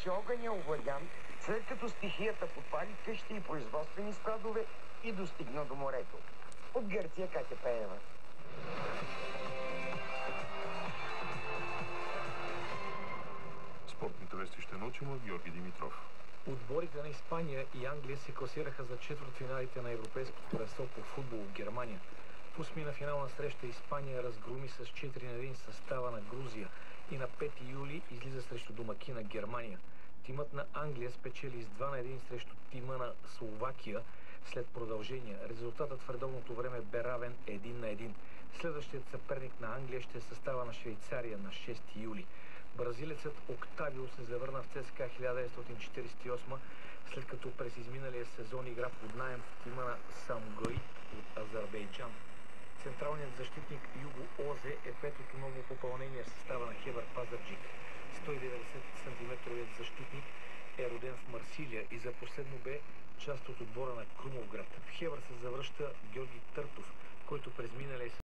че огън е овладян, след като стихията подпали къщи и производствени складове и достигна до морето. От Гърция Катя Пеева. Спортните вести ще научим от Георги Димитров. Отборите на Испания и Англия се класираха за четвъртфиналите на Европейското първенство по футбол в Германия. В осмина финална среща Испания разгроми с 4-1 състава на Грузия и на 5 юли излиза срещу домакина Германия. Тимът на Англия спечели с 2-1 срещу тима на Словакия след продължение. Резултатът в редовното време бе равен 1-1. Следващият съперник на Англия ще е състава на Швейцария на 6 юли. Бразилецът Октавио се завърна в ЦСКА 1948, след като през изминалия сезон игра под наем в тима на Самгой от Азербайджан. Централният защитник Юго Озе е петото ново попълнение в състава на Хебър Пазарджик. 190 см защитник е роден в Марсилия и за последно бе част от отбора на Крумовград. В Хебър се завръща Георги Търтов, който през миналия